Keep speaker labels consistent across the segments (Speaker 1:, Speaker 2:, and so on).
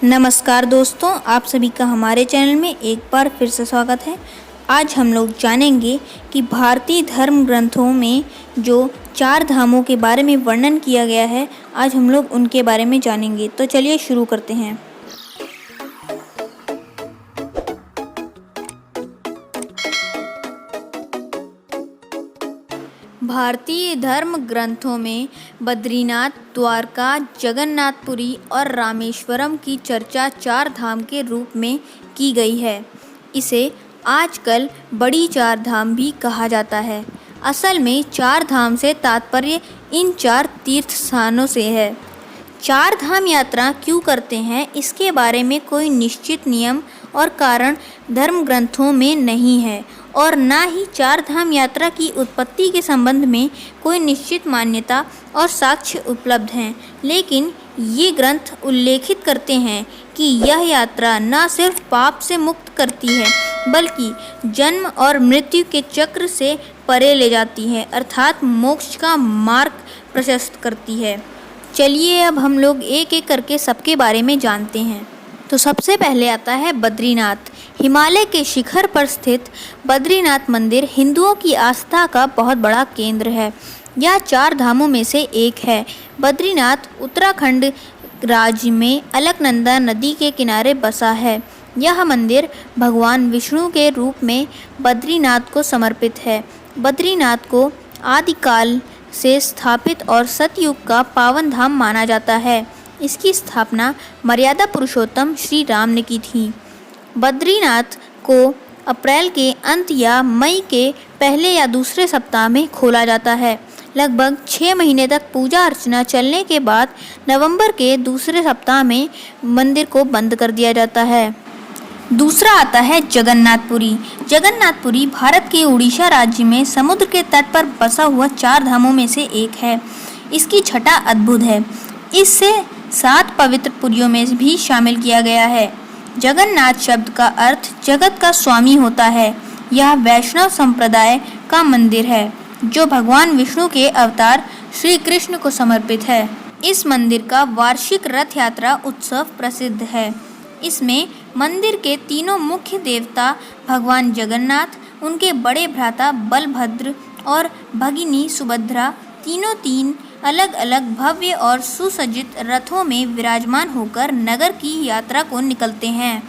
Speaker 1: नमस्कार दोस्तों, आप सभी का हमारे चैनल में एक बार फिर से स्वागत है। आज हम लोग जानेंगे कि भारतीय धर्म ग्रंथों में जो 4 धामों के बारे में वर्णन किया गया है, आज हम लोग उनके बारे में जानेंगे। तो चलिए शुरू करते हैं। भारतीय धर्म ग्रंथों में बद्रीनाथ, द्वारका, जगन्नाथपुरी और रामेश्वरम की चर्चा 4 धाम के रूप में की गई है। इसे आजकल बड़ी 4 धाम भी कहा जाता है। असल में 4 धाम से तात्पर्य इन 4 तीर्थ स्थानों से है। 4 धाम यात्रा क्यों करते हैं, इसके बारे में कोई निश्चित नियम और कारण धर्म ग्रंथों में नहीं है और ना ही 4 धाम यात्रा की उत्पत्ति के संबंध में कोई निश्चित मान्यता और साक्ष्य उपलब्ध हैं। लेकिन ये ग्रंथ उल्लेखित करते हैं कि यह यात्रा न सिर्फ पाप से मुक्त करती है, बल्कि जन्म और मृत्यु के चक्र से परे ले जाती है, अर्थात मोक्ष का मार्ग प्रशस्त करती है। चलिए अब हम लोग एक एक करके सबके बारे में जानते हैं। तो सबसे पहले आता है बद्रीनाथ। हिमालय के शिखर पर स्थित बद्रीनाथ मंदिर हिंदुओं की आस्था का बहुत बड़ा केंद्र है। यह 4 धामों में से एक है। बद्रीनाथ उत्तराखंड राज्य में अलकनंदा नदी के किनारे बसा है। यह मंदिर भगवान विष्णु के रूप में बद्रीनाथ को समर्पित है। बद्रीनाथ को आदिकाल से स्थापित और सतयुग का पावन धाम माना जाता है। इसकी स्थापना मर्यादा पुरुषोत्तम श्री राम ने की थी। बद्रीनाथ को अप्रैल के अंत या मई के पहले या दूसरे सप्ताह में खोला जाता है। लगभग 6 महीने तक पूजा अर्चना चलने के बाद नवंबर के दूसरे सप्ताह में मंदिर को बंद कर दिया जाता है। दूसरा आता है जगन्नाथपुरी। जगन्नाथपुरी भारत के उड़ीसा राज्य में समुद्र के तट पर बसा हुआ 4 धामों में से एक है। इसकी छटा अद्भुत है। इससे 7 पवित्र पुरियों में भी शामिल किया गया है। जगन्नाथ शब्द का अर्थ जगत का स्वामी होता है। यह वैष्णव संप्रदाय का मंदिर है जो भगवान विष्णु के अवतार श्री कृष्ण को समर्पित है। इस मंदिर का वार्षिक रथ यात्रा उत्सव प्रसिद्ध है। इसमें मंदिर के तीनों मुख्य देवता भगवान जगन्नाथ, उनके बड़े भ्राता बलभद्र और भगिनी सुभद्रा तीनों 3 अलग अलग भव्य और सुसज्जित रथों में विराजमान होकर नगर की यात्रा को निकलते हैं।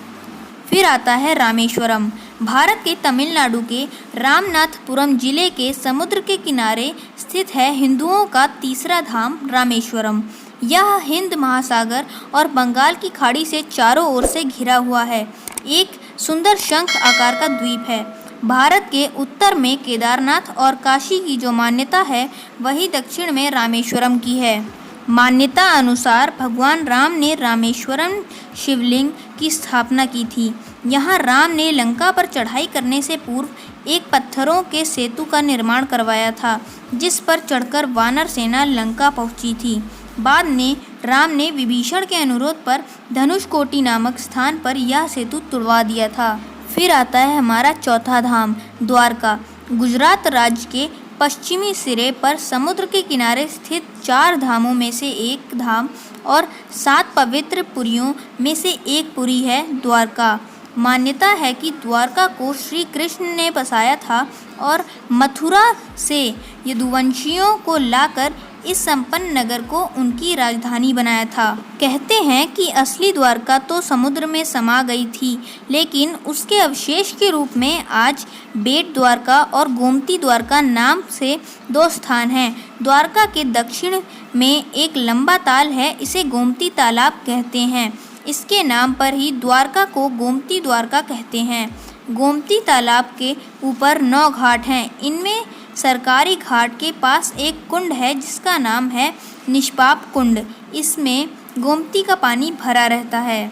Speaker 1: फिर आता है रामेश्वरम। भारत के तमिलनाडु के रामनाथपुरम जिले के समुद्र के किनारे स्थित है हिंदुओं का तीसरा धाम रामेश्वरम। यह हिंद महासागर और बंगाल की खाड़ी से चारों ओर से घिरा हुआ है। एक सुंदर शंख आकार का द्वीप है। भारत के उत्तर में केदारनाथ और काशी की जो मान्यता है, वही दक्षिण में रामेश्वरम की है। मान्यता अनुसार भगवान राम ने रामेश्वरम शिवलिंग की स्थापना की थी। यहाँ राम ने लंका पर चढ़ाई करने से पूर्व एक पत्थरों के सेतु का निर्माण करवाया था, जिस पर चढ़कर वानर सेना लंका पहुँची थी। बाद में राम ने विभीषण के अनुरोध पर धनुषकोटि नामक स्थान पर यह सेतु तुड़वा दिया था। फिर आता है हमारा चौथा धाम द्वारका। गुजरात राज्य के पश्चिमी सिरे पर समुद्र के किनारे स्थित 4 धामों में से एक धाम और 7 पवित्र पुरियों में से एक पुरी है द्वारका। मान्यता है कि द्वारका को श्री कृष्ण ने बसाया था और मथुरा से यदुवंशियों को लाकर इस संपन्न नगर को उनकी राजधानी बनाया था। कहते हैं कि असली द्वारका तो समुद्र में समा गई थी, लेकिन उसके अवशेष के रूप में आज बेट द्वारका और गोमती द्वारका नाम से 2 स्थान हैं। द्वारका के दक्षिण में एक लंबा ताल है, इसे गोमती तालाब कहते हैं। इसके नाम पर ही द्वारका को गोमती द्वारका कहते हैं। गोमती तालाब के ऊपर 9 घाट हैं। इनमें सरकारी घाट के पास एक कुंड है जिसका नाम है निष्पाप कुंड। इसमें गोमती का पानी भरा रहता है।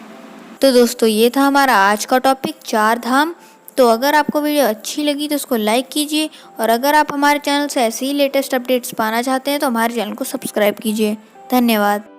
Speaker 1: तो दोस्तों, ये था हमारा आज का टॉपिक 4 धाम। तो अगर आपको वीडियो अच्छी लगी तो उसको लाइक कीजिए, और अगर आप हमारे चैनल से ऐसे ही लेटेस्ट अपडेट्स पाना चाहते हैं तो हमारे चैनल को सब्सक्राइब कीजिए। धन्यवाद।